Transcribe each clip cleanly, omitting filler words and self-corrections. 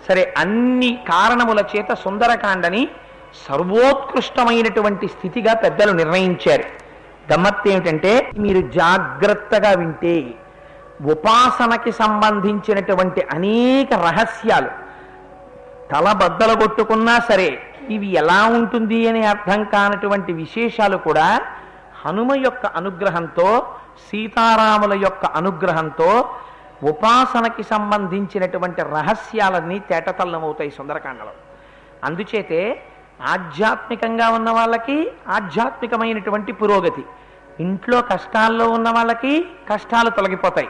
సరే, అన్ని కారణముల చేత సుందరకాండని సర్వోత్కృష్టమైనటువంటి స్థితిగా పెద్దలు నిర్ణయించారు. గమ్మత్తు ఏమిటంటే, మీరు జాగ్రత్తగా వింటే ఉపాసనకి సంబంధించినటువంటి అనేక రహస్యాలు తలబద్దలు కొట్టుకున్నా సరే ఇవి ఎలా ఉంటుంది అని అర్థం కానటువంటి విశేషాలు కూడా హనుమ యొక్క అనుగ్రహంతో, సీతారాముల యొక్క అనుగ్రహంతో ఉపాసనకి సంబంధించినటువంటి రహస్యాలన్నీ తేటతల్లమవుతాయి సుందరకాండలో. అందుచేతే ఆధ్యాత్మికంగా ఉన్న వాళ్ళకి ఆధ్యాత్మికమైనటువంటి పురోగతి, ఇంట్లో కష్టాల్లో ఉన్న వాళ్ళకి కష్టాలు తొలగిపోతాయి.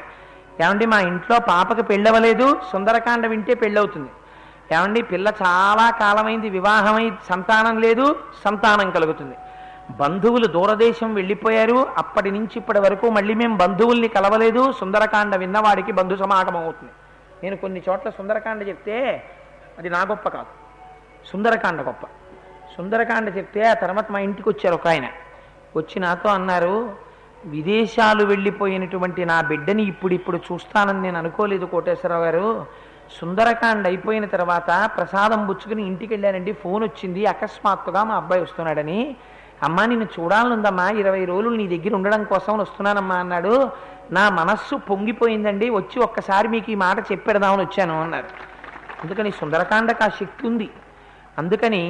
ఏమండి, మా ఇంట్లో పాపకి పెళ్ళవలేదు, సుందరకాండ వింటే పెళ్ళవుతుంది. ఏమండి, పిల్ల చాలా కాలమైంది వివాహమై సంతానం లేదు, సంతానం కలుగుతుంది. బంధువులు దూరదేశం వెళ్ళిపోయారు, అప్పటి నుంచి ఇప్పటి వరకు మళ్ళీ మేము బంధువుల్ని కలవలేదు, సుందరకాండ విన్నవాడికి బంధు సమాగమం అవుతుంది. నేను కొన్ని చోట్ల సుందరకాండ చెప్తే అది నా గొప్ప కాదు, సుందరకాండ గొప్ప. సుందరకాండ చెప్తే ఆ తర్వాత మా ఇంటికి వచ్చారు ఒక ఆయన, వచ్చి నాతో అన్నారు, విదేశాలు వెళ్ళిపోయినటువంటి నా బిడ్డని ఇప్పుడు చూస్తానని నేను అనుకోలేదు కోటేశ్వరరావు గారు. సుందరకాండ అయిపోయిన తర్వాత ప్రసాదం పుచ్చుకుని ఇంటికి వెళ్ళానండి, ఫోన్ వచ్చింది అకస్మాత్తుగా మా అబ్బాయి వస్తున్నాడని. అమ్మా నిన్ను చూడాలనుందమ్మా, 20 రోజులు నీ దగ్గర ఉండడం కోసం వస్తున్నానమ్మా అన్నాడు. నా మనస్సు పొంగిపోయిందండి, వచ్చి ఒక్కసారి మీకు ఈ మాట చెప్పెడదామని వచ్చాను అన్నారు. అందుకని సుందరకాండకు ఆ శక్తి ఉంది. అందుకని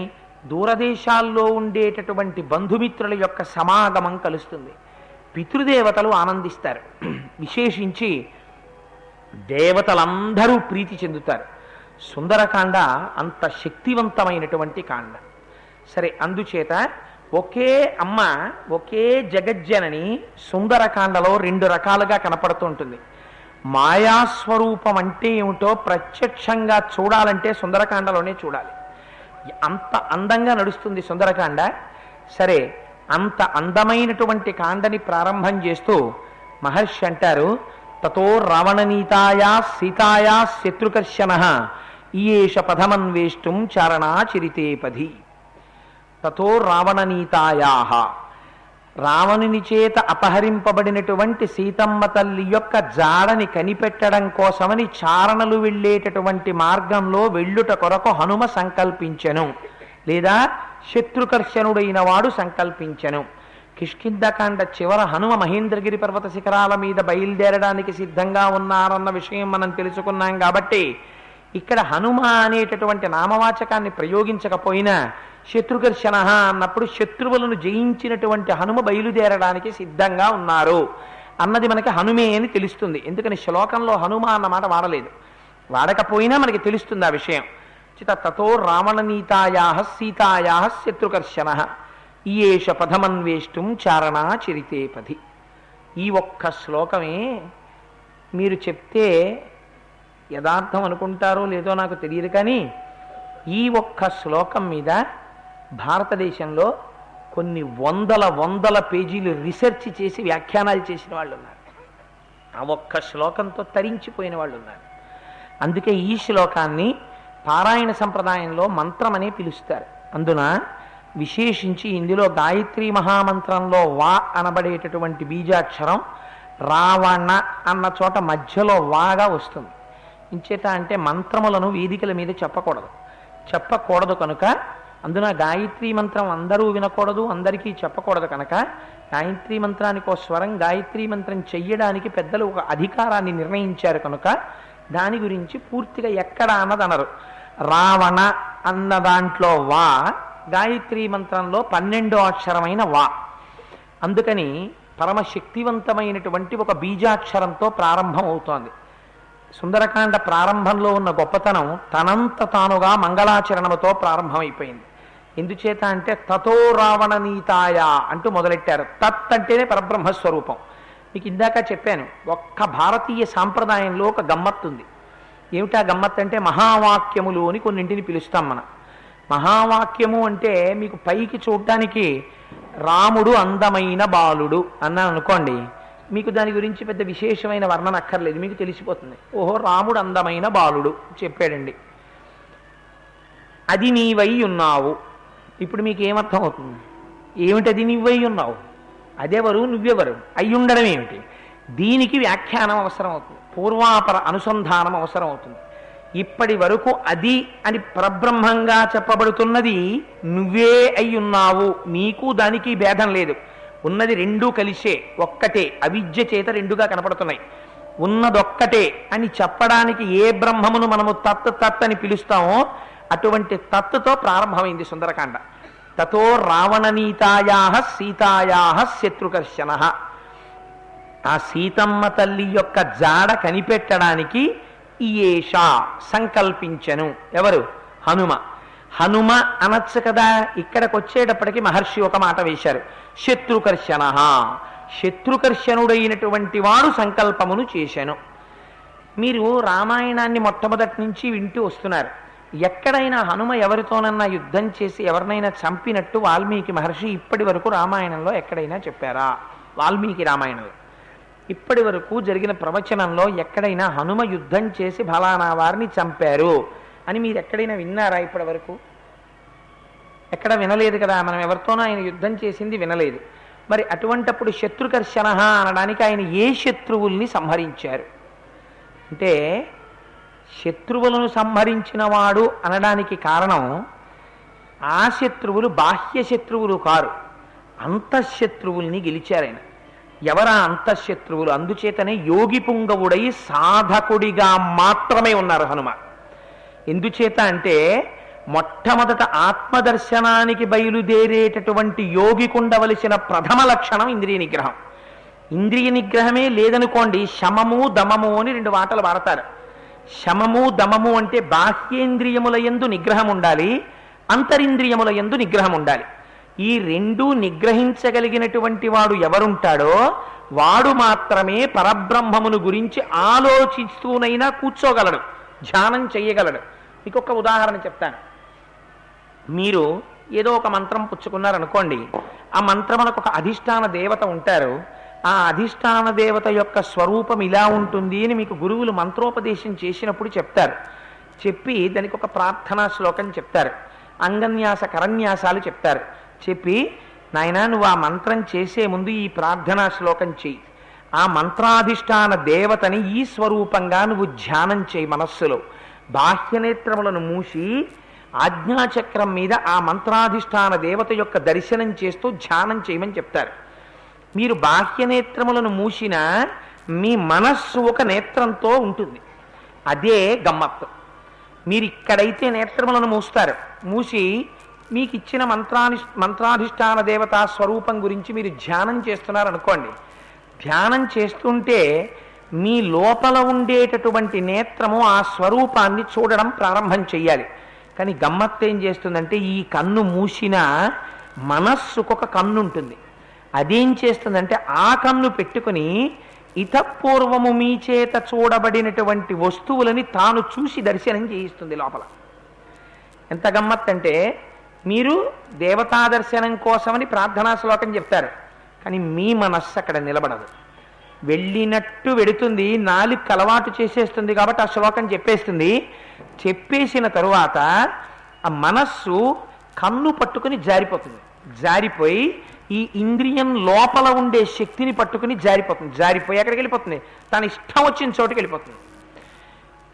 దూరదేశాల్లో ఉండేటటువంటి బంధుమిత్రుల యొక్క సమాగమం కలుస్తుంది, పితృదేవతలు ఆనందిస్తారు, విశేషించి దేవతలందరూ ప్రీతి చెందుతారు. సుందరకాండ అంత శక్తివంతమైనటువంటి కాండ. సరే, అందుచేత ఒకే అమ్మ, ఒకే జగజ్జనని సుందరకాండలో 2 రకాలుగా కనపడుతూ ఉంటుంది. మాయాస్వరూపం అంటే ఏమిటో ప్రత్యక్షంగా చూడాలంటే సుందరకాండలోనే చూడాలి. అంత అందంగా నడుస్తుంది సుందరకాండ. సరే, అంత అందమైనటువంటి కాండని ప్రారంభం చేస్తూ మహర్షి అంటారు, తతో రావణనీతాయా సీతాయా శత్రుకర్షణ ఈయేష పదమన్వేష్టం చారణాచరితే పది. తతో రావణనీతాయా, రావణుని చేత అపహరింపబడినటువంటి సీతమ్మ తల్లి యొక్క జాడని కనిపెట్టడం కోసమని చారణలు వెళ్ళేటటువంటి మార్గంలో వెళ్ళుట కొరకు హనుమ సంకల్పించెను, లేదా శత్రుకర్షణుడైన వాడు సంకల్పించెను. కిష్కింధకాండ చివర హనుమ మహేంద్రగిరి పర్వత శిఖరాల మీద బయలుదేరడానికి సిద్ధంగా ఉన్నారన్న విషయం మనం తెలుసుకున్నాం. కాబట్టి ఇక్కడ హనుమ అనేటటువంటి నామవాచకాన్ని ప్రయోగించకపోయినా శత్రుకర్షణ అన్నప్పుడు శత్రువులను జయించినటువంటి హనుమ బయలుదేరడానికి సిద్ధంగా ఉన్నారు అన్నది మనకి హనుమే అని తెలుస్తుంది. ఎందుకని శ్లోకంలో హనుమ అన్న మాట వాడలేదు, వాడకపోయినా మనకి తెలుస్తుంది ఆ విషయం. తతో రావణనీతాయా సీతాయా శత్రుకర్షణ ఈయేష పదమన్వేష్టం చారణాచరితే పది. ఈ ఒక్క శ్లోకమే మీరు చెప్తే యథార్థం అనుకుంటారో లేదో నాకు తెలియదు, కానీ ఈ ఒక్క శ్లోకం మీద భారతదేశంలో కొన్ని వందల పేజీలు రీసెర్చ్ చేసి వ్యాఖ్యానాలు చేసిన వాళ్ళు ఉన్నారు. ఆ ఒక్క శ్లోకంతో తరించిపోయిన వాళ్ళు ఉన్నారు. అందుకే ఈ శ్లోకాన్ని పారాయణ సంప్రదాయంలో మంత్రమనే పిలుస్తారు. అందున విశేషించి ఇందులో గాయత్రీ మహామంత్రంలో వా అనబడేటటువంటి బీజాక్షరం రావణ అన్న చోట మధ్యలో వాగా వస్తుంది. ఇంచేత అంటే మంత్రములను వేదికల మీద చెప్పకూడదు కనుక, అందున గాయత్రీ మంత్రం అందరూ వినకూడదు, అందరికీ చెప్పకూడదు కనుక గాయత్రీ మంత్రానికి ఒక స్వరం, గాయత్రీ మంత్రం చెయ్యడానికి పెద్దలు ఒక అధికారాన్ని నిర్ణయించారు కనుక దాని గురించి పూర్తిగా ఎక్కడ అన్నది అనరు. రావణ అన్న దాంట్లో వా గాయత్రీ మంత్రంలో 12వ అక్షరమైన వా. అందుకని పరమశక్తివంతమైనటువంటి ఒక బీజాక్షరంతో ప్రారంభం అవుతోంది. సుందరకాండ ప్రారంభంలో ఉన్న గొప్పతనం తనంత తానుగా మంగళాచరణముతో ప్రారంభమైపోయింది. ఎందుచేత అంటే తతో రావణనీతాయ అంటూ మొదలెట్టారు. తత్ అంటేనే పరబ్రహ్మస్వరూపం. మీకు ఇందాక చెప్పాను, ఒక్క భారతీయ సాంప్రదాయంలో ఒక గమ్మత్తు ఉంది. ఏమిటా గమ్మత్తు అంటే మహావాక్యములు అని కొన్నింటిని పిలుస్తాం మనం. మహావాక్యము అంటే మీకు పైకి చూడటానికి రాముడు అందమైన బాలుడు అన్నాను అనుకోండి, మీకు దాని గురించి పెద్ద విశేషమైన వర్ణన అక్కర్లేదు, మీకు తెలిసిపోతుంది. ఓహో, రాముడు అందమైన బాలుడు చెప్పాడండి, అది నీవై ఉన్నావు. ఇప్పుడు మీకు ఏమర్థం అవుతుంది? ఏమిటది నువ్వై ఉన్నావు? అదెవరు, నువ్వెవరు, అయి ఉండడం ఏమిటి? దీనికి వ్యాఖ్యానం అవసరం అవుతుంది, పూర్వాపర అనుసంధానం అవసరం అవుతుంది. ఇప్పటి వరకు అది అని పరబ్రహ్మంగా చెప్పబడుతున్నది నువ్వే అయి ఉన్నావు, నీకు దానికి భేదం లేదు, ఉన్నది రెండూ కలిసే ఒక్కటే, అవిద్య చేత రెండుగా కనపడుతున్నాయి, ఉన్నదొక్కటే అని చెప్పడానికి ఏ బ్రహ్మమును మనము తత్ తత్ అని పిలుస్తామో అటువంటి తత్తుతో ప్రారంభమైంది సుందరకాండ. తతో రావణనీతాయా సీతాయా శత్రుకర్షణ. ఆ సీతమ్మ తల్లి యొక్క జాడ కనిపెట్టడానికి ఈయేష సంకల్పించను. ఎవరు? హనుమ. హనుమ అనొచ్చు కదా. ఇక్కడికి వచ్చేటప్పటికి మహర్షి ఒక మాట వేశారు, శత్రుకర్షణ. శత్రుకర్షణుడైనటువంటి వాడు సంకల్పమును చేశాను. మీరు రామాయణాన్ని మొట్టమొదటి నుంచి వింటూ వస్తున్నారు. ఎక్కడైనా హనుమ ఎవరితోనన్నా యుద్ధం చేసి ఎవరినైనా చంపినట్టు వాల్మీకి మహర్షి ఇప్పటి వరకు రామాయణంలో ఎక్కడైనా చెప్పారా? వాల్మీకి రామాయణంలో ఇప్పటి వరకు జరిగిన ప్రవచనంలో ఎక్కడైనా హనుమ యుద్ధం చేసి ఫలానా వారిని చంపారు అని మీరు ఎక్కడైనా విన్నారా? ఇప్పటి వరకు ఎక్కడ వినలేదు కదా. మనం ఎవరితోనో ఆయన యుద్ధం చేసింది వినలేదు. మరి అటువంటప్పుడు శత్రుకర్షణ అనడానికి ఆయన ఏ శత్రువుల్ని సంహరించారు అంటే, శత్రువులను సంహరించిన వాడు అనడానికి కారణం ఆ శత్రువులు బాహ్య శత్రువులు కారు, అంతఃశత్రువుల్ని గెలిచారాయన. ఎవరా అంతఃశత్రువులు? అందుచేతనే యోగి పుంగవుడై సాధకుడిగా మాత్రమే ఉన్నారు హనుమ. ఎందుచేత అంటే మొట్టమొదట ఆత్మదర్శనానికి బయలుదేరేటటువంటి యోగికి ఉండవలసిన ప్రథమ లక్షణం ఇంద్రియ నిగ్రహం. ఇంద్రియ నిగ్రహమే లేదనుకోండి, శమము దమము అని రెండు మాటలు వాడతారు. శమము దమము అంటే బాహ్యేంద్రియముల యందు నిగ్రహం ఉండాలి, అంతరింద్రియముల యందు నిగ్రహం ఉండాలి. ఈ రెండూ నిగ్రహించగలిగినటువంటి వాడు ఎవరుంటాడో వాడు మాత్రమే పరబ్రహ్మమును గురించి ఆలోచిస్తూనైనా కూర్చోగలడు, ధ్యానం చెయ్యగలడు. మీకు ఒక ఉదాహరణ చెప్తాను. మీరు ఏదో ఒక మంత్రం పుచ్చుకున్నారనుకోండి, ఆ మంత్రమునకు ఒక అధిష్టాన దేవత ఉంటారు. ఆ అధిష్టాన దేవత యొక్క స్వరూపం ఇలా ఉంటుంది అని మీకు గురువులు మంత్రోపదేశం చేసినప్పుడు చెప్తారు. చెప్పి దానికి ఒక ప్రార్థనా శ్లోకం చెప్తారు, అంగన్యాస కరన్యాసాలు చెప్తారు. చెప్పి నాయనా నువ్వు ఆ మంత్రం చేసే ముందు ఈ ప్రార్థనా శ్లోకం చెయ్యి, ఆ మంత్రాధిష్టాన దేవతని ఈ స్వరూపంగా నువ్వు ధ్యానం చేయి మనస్సులో. బాహ్యనేత్రములను మూసి ఆజ్ఞాచక్రం మీద ఆ మంత్రాధిష్టాన దేవత యొక్క దర్శనం చేస్తూ ధ్యానం చేయమని చెప్తారు. మీరు బాహ్యనేత్రములను మూసినా మీ మనస్సు ఒక నేత్రంతో ఉంటుంది. అదే గమ్మత్తు. మీరు ఇక్కడైతే నేత్రములను మూస్తారు, మూసి మీకు ఇచ్చిన మంత్రాధిష్టాన దేవతా స్వరూపం గురించి మీరు ధ్యానం చేస్తున్నారనుకోండి. ధ్యానం చేస్తుంటే మీ లోపల ఉండేటటువంటి నేత్రము ఆ స్వరూపాన్ని చూడడం ప్రారంభం చెయ్యాలి. కానీ గమ్మత్తు ఏం చేస్తుందంటే, ఈ కన్ను మూసిన మనస్సుకొక కన్ను ఉంటుంది. అదేం చేస్తుందంటే ఆ కన్ను పెట్టుకుని ఇతపూర్వము మీ చేత చూడబడినటువంటి వస్తువులని తాను చూసి దర్శనం చేయిస్తుంది లోపల. ఎంత గమ్మత్ అంటే, మీరు దేవతా దర్శనం కోసమని ప్రార్థనా శ్లోకం చెప్తారు, కానీ మీ మనస్సు అక్కడ నిలబడదు, వెళ్ళినట్టు వెడుతుంది, నాలుగు అలవాటు చేసేస్తుంది. కాబట్టి ఆ శ్లోకం చెప్పేస్తుంది. చెప్పేసిన తరువాత ఆ మనస్సు కన్ను పట్టుకుని జారిపోతుంది. జారిపోయి ఈ ఇంద్రియం లోపల ఉండే శక్తిని పట్టుకుని జారిపోతుంది. జారిపోయి ఎక్కడికి వెళ్ళిపోతుంది? తన ఇష్టం వచ్చిన చోటుకి వెళ్ళిపోతుంది.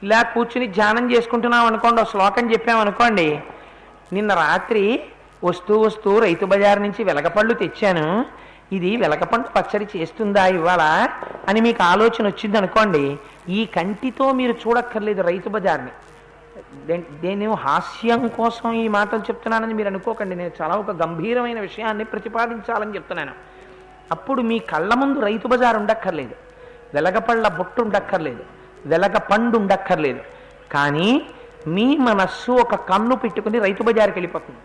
ఇలా కూర్చుని ధ్యానం చేసుకుంటున్నాం అనుకోండి, ఒక శ్లోకం చెప్పామనుకోండి, నిన్న రాత్రి వస్తూ రైతు బజార్ నుంచి వెలగపళ్ళు తెచ్చాను, ఇది వెలగపండు పచ్చడి చేస్తుందా ఇవాళ అని మీకు ఆలోచన వచ్చింది అనుకోండి, ఈ కంటితో మీరు చూడక్కర్లేదు రైతు బజార్ని. నేను హాస్యం కోసం ఈ మాటలు చెప్తున్నానని మీరు అనుకోకండి, నేను చాలా ఒక గంభీరమైన విషయాన్ని ప్రతిపాదించాలని చెప్తున్నాను. అప్పుడు మీ కళ్ళ ముందు రైతు బజార్ ఉండక్కర్లేదు, వెలగపళ్ళ బొట్టు ఉండక్కర్లేదు, వెలగ పండు ఉండక్కర్లేదు. కానీ మీ మనస్సు ఒక కన్ను పెట్టుకుని రైతు బజార్కి వెళ్ళిపోతుంది.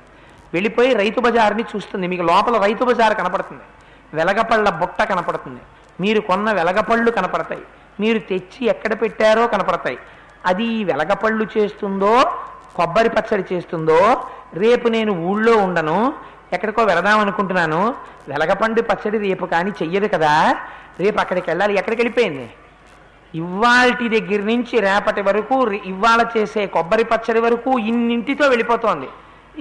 వెళ్ళిపోయి రైతు బజార్ని చూస్తుంది. మీకు లోపల రైతు బజార్ కనపడుతుంది, వెలగపళ్ళ బుట్ట కనపడుతుంది, మీరు కొన్న వెలగపళ్ళు కనపడతాయి, మీరు తెచ్చి ఎక్కడ పెట్టారో కనపడతాయి. అది వెలగపళ్ళు చేస్తుందో కొబ్బరి పచ్చడి చేస్తుందో, రేపు నేను ఊళ్ళో ఉండను, ఎక్కడికో వెళదాం అనుకుంటున్నాను, వెలగపండు పచ్చడి రేపు కానీ చెయ్యదు కదా, రేపు అక్కడికి వెళ్ళాలి. ఎక్కడికి వెళ్ళిపోయింది? ఇవాల్టి దగ్గర నుంచి రేపటి వరకు, ఇవాళ చేసే కొబ్బరి పచ్చడి వరకు ఇన్నింటితో వెళ్ళిపోతోంది.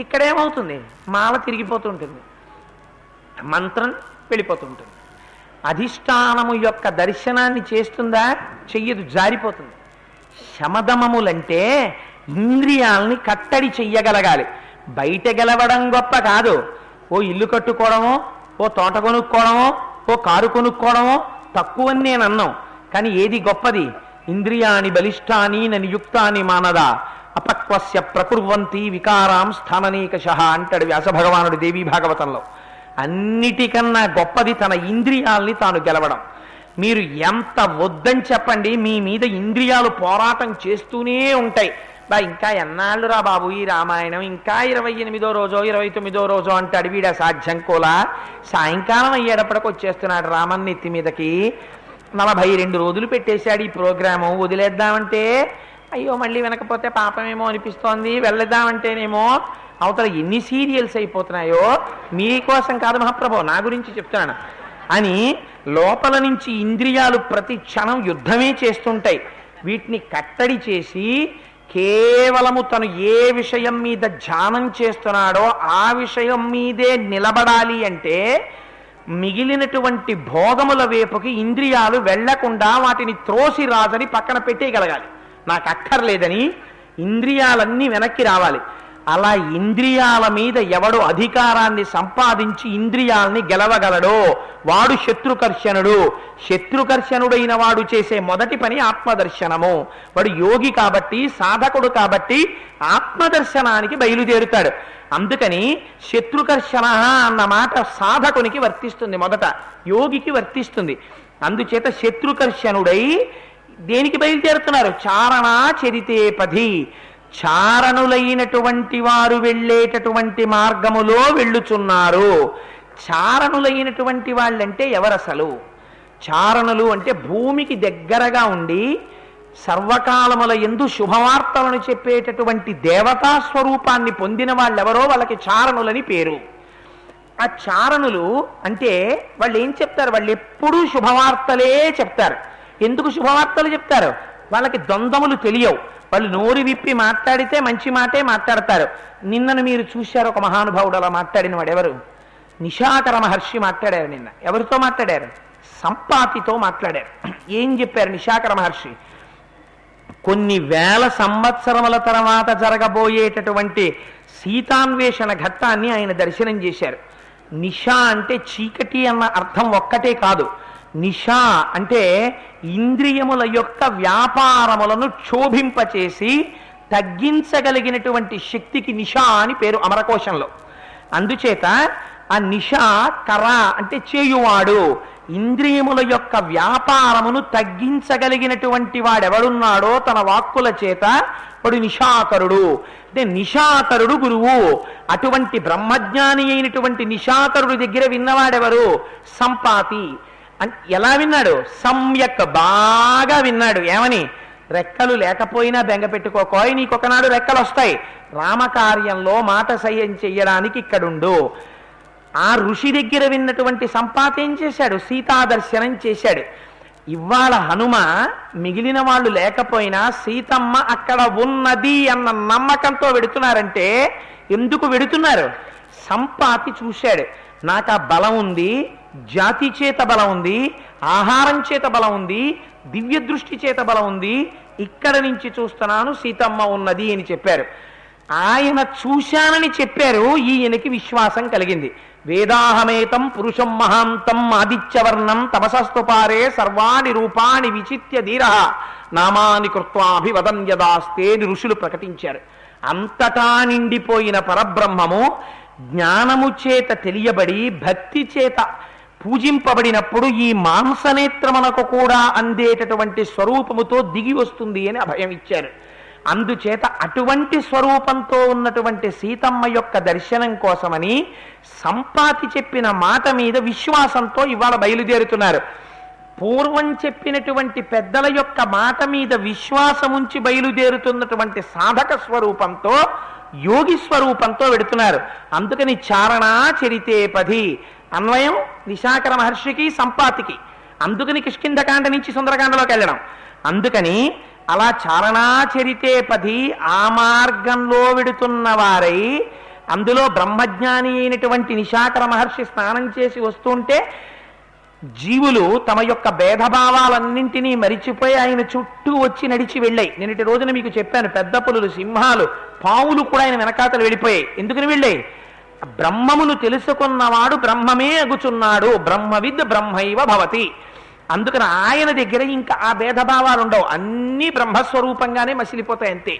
ఇక్కడేమవుతుంది? మాల తిరిగిపోతుంటుంది, మంత్రం వెళ్ళిపోతుంటుంది. అధిష్టానము యొక్క దర్శనాన్ని చేస్తుందా? చెయ్యదు, జారిపోతుంది. శమదమములంటే ఇంద్రియాల్ని కట్టడి చెయ్యగలగాలి. బయట గెలవడం గొప్ప కాదు. ఓ ఇల్లు కట్టుకోవడమో, ఓ తోట కొనుక్కోవడమో, ఓ కారు కొనుక్కోవడమో తక్కువని నేను అన్నాం. కానీ ఏది గొప్పది? ఇంద్రియాణి బలిష్టాని నియుక్తాని మానదా అపక్వస్య ప్రకుర్వంతి వికారాం స్థాననీకష అంటాడు వ్యాస భగవానుడు దేవీ భాగవతంలో. అన్నిటికన్నా గొప్పది తన ఇంద్రియాల్ని తాను గెలవడం. మీరు ఎంత వద్దని చెప్పండి, మీ మీద ఇంద్రియాలు పోరాటం చేస్తూనే ఉంటాయి. ఇంకా ఎన్నాళ్ళు రా బాబు ఈ రామాయణం, ఇంకా 28వ రోజో 29వ రోజో అంటాడు. వీడ సాధ్యం కోలా సాయంకాలం అయ్యేటప్పటికి వచ్చేస్తున్నాడు రామన్ నెత్తి మీదకి. 42 రోజులు పెట్టేశాడు ఈ ప్రోగ్రాము. వదిలేద్దామంటే అయ్యో మళ్ళీ వినకపోతే పాపమేమో అనిపిస్తోంది, వెళ్ళేద్దామంటేనేమో అవతల ఎన్ని సీరియల్స్ అయిపోతున్నాయో. మీకోసం కాదు మహాప్రభు, నా గురించి చెప్తున్నాను అని లోపల నుంచి ఇంద్రియాలు ప్రతి క్షణం యుద్ధమే చేస్తుంటాయి. వీటిని కట్టడి చేసి కేవలము తను ఏ విషయం మీద ధ్యానం చేస్తున్నాడో ఆ విషయం మీదే నిలబడాలి అంటే మిగిలినటువంటి భోగముల వైపుకి ఇంద్రియాలు వెళ్లకుండా వాటిని త్రోసి రాజని పక్కన పెట్టేయగలగాలి. నాకు అక్కర్లేదని ఇంద్రియాలన్నీ వెనక్కి రావాలి. అలా ఇంద్రియాల మీద ఎవడు అధికారాన్ని సంపాదించి ఇంద్రియాల్ని గెలవగలడో వాడు శత్రుకర్షణుడు. శత్రుకర్షణుడైన వాడు చేసే మొదటి పని ఆత్మదర్శనము. వాడు యోగి కాబట్టి, సాధకుడు కాబట్టి ఆత్మదర్శనానికి బయలుదేరుతాడు. అందుకని శత్రుకర్షణ అన్న మాట సాధకునికి వర్తిస్తుంది, మొదట యోగికి వర్తిస్తుంది. అందుచేత శత్రుకర్షణుడై దేనికి బయలుదేరుతున్నారు? చారణా చరితే పథి, చారణులైనటువంటి వారు వెళ్ళేటటువంటి మార్గములో వెళ్ళుచున్నారు. చారణులైనటువంటి వాళ్ళంటే ఎవరసలు? చారణులు అంటే భూమికి దగ్గరగా ఉండి సర్వకాలముల యందు శుభవార్తలను చెప్పేటటువంటి దేవతా స్వరూపాన్ని పొందిన వాళ్ళెవరో వాళ్ళకి చారణులని పేరు. ఆ చారణులు అంటే వాళ్ళు ఏం చెప్తారు? వాళ్ళు ఎప్పుడూ శుభవార్తలే చెప్తారు. ఎందుకు శుభవార్తలు చెప్తారు? వాళ్ళకి ద్వంద్వములు తెలియవు. వాళ్ళు నోరు విప్పి మాట్లాడితే మంచి మాటే మాట్లాడతారు. నిన్నను మీరు చూశారు ఒక మహానుభావుడు అలా మాట్లాడిన వాడు ఎవరు? నిశాకర మహర్షి మాట్లాడారు. నిన్న ఎవరితో మాట్లాడారు? సంపాతితో మాట్లాడారు. ఏం చెప్పారు నిశాకర మహర్షి? కొన్ని వేల సంవత్సరముల తర్వాత జరగబోయేటటువంటి సీతాన్వేషణ ఘట్టాన్ని ఆయన దర్శనం చేశారు. నిశా అంటే చీకటి అన్న అర్థం ఒక్కటే కాదు. నిశా అంటే ఇంద్రియముల యొక్క వ్యాపారములను క్షోభింపచేసి తగ్గించగలిగినటువంటి శక్తికి నిశా అని పేరు అమరకోశంలో. అందుచేత ఆ నిశా కర అంటే చేయువాడు. ఇంద్రియముల యొక్క వ్యాపారమును తగ్గించగలిగినటువంటి వాడెవడున్నాడో తన వాక్కుల చేత వాడు నిశాకరుడు. అంటే నిశాకరుడు గురువు. అటువంటి బ్రహ్మజ్ఞాని అయినటువంటి నిశాకరుడి దగ్గర విన్నవాడెవరు? సంపాతి. ఎలా విన్నాడు? సమ్యక్, బాగా విన్నాడు. ఏమని? రెక్కలు లేకపోయినా బెంగ పెట్టుకోకోయ్, నీకొకనాడు రెక్కలు వస్తాయి. రామకార్యంలో మాట సహ్యం చెయ్యడానికి ఇక్కడుండు. ఆ ఋషి దగ్గర విన్నటువంటి సంపాతి ఏం చేశాడు? సీతాదర్శనం చేశాడు. ఇవాళ హనుమ మిగిలిన వాళ్ళు లేకపోయినా సీతమ్మ అక్కడ ఉన్నది అన్న నమ్మకంతో వెడుతున్నారంటే ఎందుకు వెడుతున్నారు? సంపాతి చూశాడు. నాకు ఆ బలం ఉంది, జాతి చేత బలం ఉంది, ఆహారం చేత బలం ఉంది, దివ్య దృష్టి చేత బలం ఉంది, ఇక్కడ నుంచి చూస్తున్నాను సీతమ్మ ఉన్నది అని చెప్పారు. ఆయన చూశానని చెప్పారు. ఈయనకి విశ్వాసం కలిగింది. వేదాహమేతం పురుషం మహాంతం ఆదిత్యవర్ణం తపసస్తుపారే సర్వాణి రూపాణి విచిత్య ధీర నామాని కృత్వాభివదన్యదాస్తే అని ఋషులు ప్రకటించారు. అంతటా నిండిపోయిన పరబ్రహ్మము జ్ఞానము చేత తెలియబడి భక్తి చేత పూజింపబడినప్పుడు ఈ మాంసనేత్రమునకు కూడా అందేటటువంటి స్వరూపముతో దిగి వస్తుంది అని అభయం ఇచ్చారు. అందుచేత అటువంటి స్వరూపంతో ఉన్నటువంటి సీతమ్మ యొక్క దర్శనం కోసమని సంపాతి చెప్పిన మాట మీద విశ్వాసంతో ఇవాళ బయలుదేరుతున్నారు. పూర్వం చెప్పినటువంటి పెద్దల యొక్క మాట మీద విశ్వాసముంచి బయలుదేరుతున్నటువంటి సాధక స్వరూపంతో, యోగి స్వరూపంతో వెడుతున్నారు. అందుకని చారణా చరితే పది అన్వయం నిశాకర మహర్షికి, సంపాతికి. అందుకని కిష్కింధకాండ నుంచి సుందరకాండలోకి వెళ్ళడం. అందుకని అలా చారణాచరితే పది ఆ మార్గంలో వెడుతున్న వారై, అందులో బ్రహ్మజ్ఞాని అయినటువంటి నిశాకర మహర్షి స్నానం చేసి వస్తుంటే జీవులు తమ యొక్క భేదభావాలన్నింటినీ మరిచిపోయి ఆయన చుట్టూ వచ్చి నడిచి వెళ్ళాయి. నిన్నటి రోజున మీకు చెప్పాను, పెద్ద పులులు, సింహాలు, పావులు కూడా ఆయన వెనకాతలు వెళ్ళిపోయాయి. ఎందుకని వెళ్ళాయి? బ్రహ్మమును తెలుసుకున్నవాడు బ్రహ్మమే అగుచున్నాడు, బ్రహ్మవిద్ బ్రహ్మైవ భవతి. అందుకని ఆయన దగ్గర ఇంకా ఆ భేదభావాలు ఉండవు, అన్నీ బ్రహ్మస్వరూపంగానే మసిలిపోతాయి అంతే.